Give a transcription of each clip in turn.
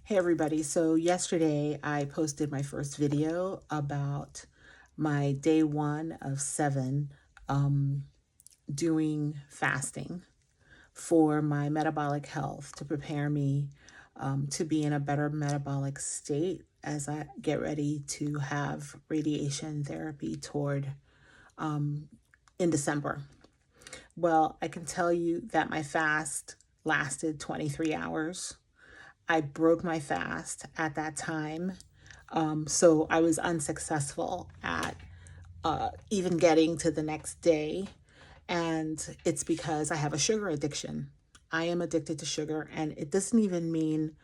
Hey everybody, so yesterday I posted my first video about my day 1 of 7 um, doing fasting for my metabolic health to prepare me to be in a better metabolic state as I get ready to have radiation therapy toward in December. Well, I can tell you that my fast lasted 23 hours. I broke my fast at that time. So I was unsuccessful at even getting to the next day. And it's because I have a sugar addiction. I am addicted to sugar, and it doesn't even mean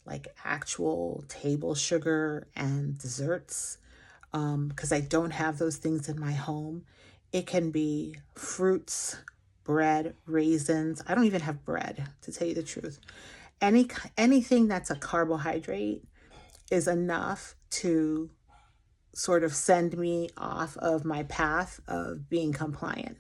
like actual table sugar and desserts, because I don't have those things in my home. It can be fruits, bread, raisins. I don't even have bread, to tell you the truth. Anything that's a carbohydrate is enough to sort of send me off of my path of being compliant.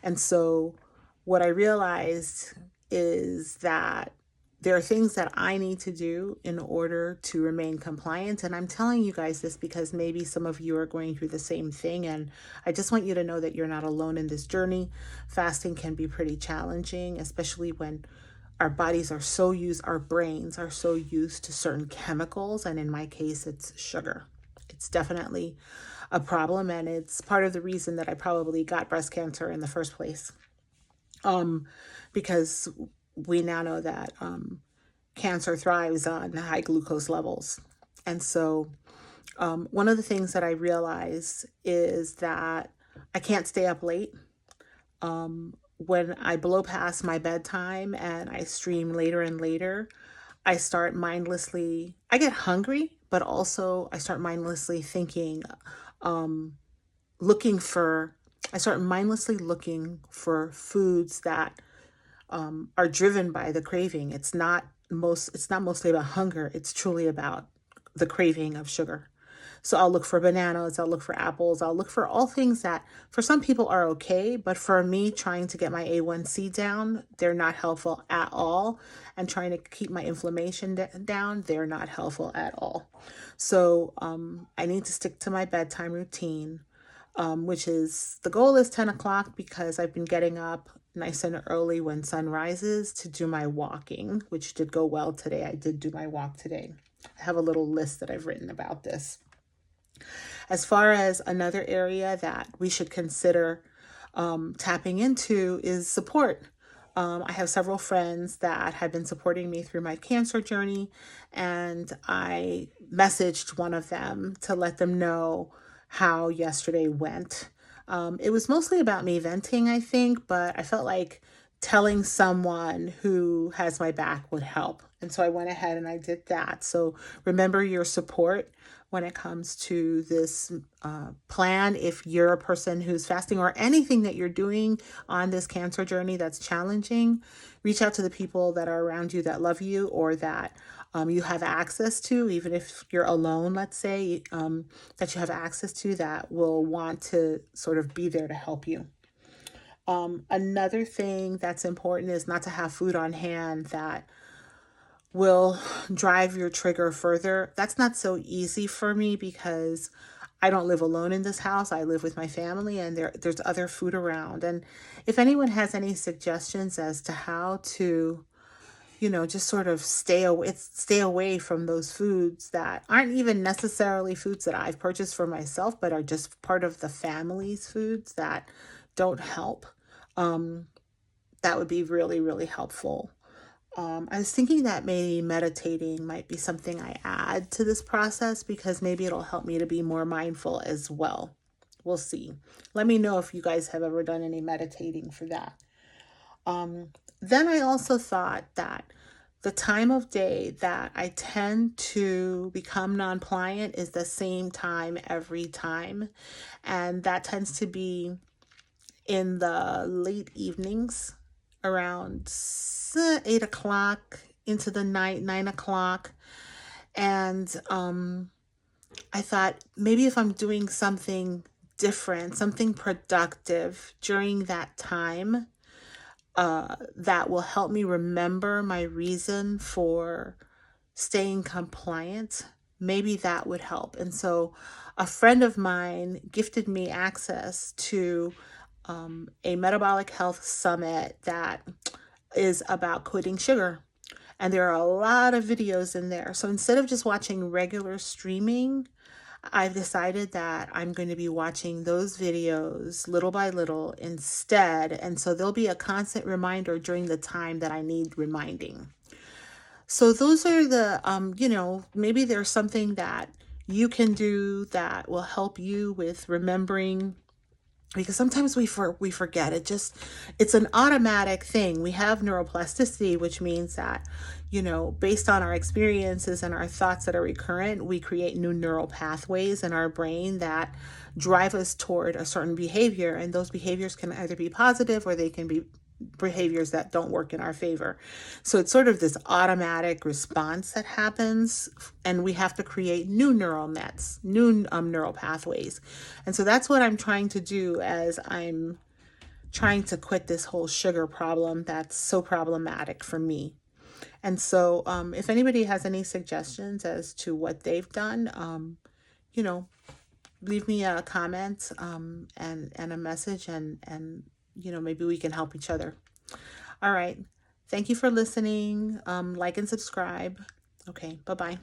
And so what I realized is that there are things that I need to do in order to remain compliant. And I'm telling you guys this because maybe some of you are going through the same thing. And I just want you to know that you're not alone in this journey. Fasting can be pretty challenging, especially when our brains are so used to certain chemicals. And in my case, it's sugar. It's definitely a problem. And it's part of the reason that I probably got breast cancer in the first place. Because we now know that cancer thrives on high glucose levels. And so one of the things that I realize is that I can't stay up late. When I blow past my bedtime and I stream later and later, I get hungry, but also I start mindlessly thinking, looking for, I start mindlessly looking for foods that are driven by the craving. It's not mostly about hunger. It's truly about the craving of sugar. So I'll look for bananas, I'll look for apples, I'll look for all things that for some people are okay, but for me, trying to get my A1C down, they're not helpful at all. And trying to keep my inflammation down, they're not helpful at all. So I need to stick to my bedtime routine, which is the goal is 10 o'clock because I've been getting up nice and early when sun rises to do my walking, which did go well today. I did do my walk today. I have a little list that I've written about this. As far as another area that we should consider tapping into is support. I have several friends that have been supporting me through my cancer journey, and I messaged one of them to let them know how yesterday went. It was mostly about me venting, I think, but I felt like telling someone who has my back would help. And so I went ahead and I did that. So remember your support when it comes to this plan. If you're a person who's fasting or anything that you're doing on this cancer journey that's challenging, reach out to the people that are around you that love you or that you have access to, even if you're alone, let's say, that you have access to that will want to sort of be there to help you. Another thing that's important is not to have food on hand that will drive your trigger further. That's not so easy for me because I don't live alone in this house. I live with my family and there's other food around. And if anyone has any suggestions as to how to, just sort of stay away from those foods that aren't even necessarily foods that I've purchased for myself, but are just part of the family's foods that don't help. That would be really, really helpful. I was thinking that maybe meditating might be something I add to this process because maybe it'll help me to be more mindful as well. We'll see. Let me know if you guys have ever done any meditating for that. Then I also thought that the time of day that I tend to become non-pliant is the same time every time. And that tends to be in the late evenings around 8 o'clock into the night, 9 o'clock. And I thought maybe if I'm doing something different, something productive during that time, that will help me remember my reason for staying compliant, maybe that would help. And so a friend of mine gifted me access to a metabolic health summit that is about quitting sugar. And there are a lot of videos in there. So instead of just watching regular streaming, I've decided that I'm going to be watching those videos little by little instead. And so there'll be a constant reminder during the time that I need reminding. So those are the, maybe there's something that you can do that will help you with remembering, because sometimes we forget. It's an automatic thing. We have neuroplasticity, which means that, based on our experiences and our thoughts that are recurrent, we create new neural pathways in our brain that drive us toward a certain behavior, and those behaviors can either be positive or they can be behaviors that don't work in our favor. So it's sort of this automatic response that happens, and we have to create new neural nets, new neural pathways. And so that's what I'm trying to do as I'm trying to quit this whole sugar problem that's so problematic for me. And so if anybody has any suggestions as to what they've done, you know, leave me a comment and a message, and maybe we can help each other. All right. Thank you for listening. Like and subscribe. Okay. Bye-bye.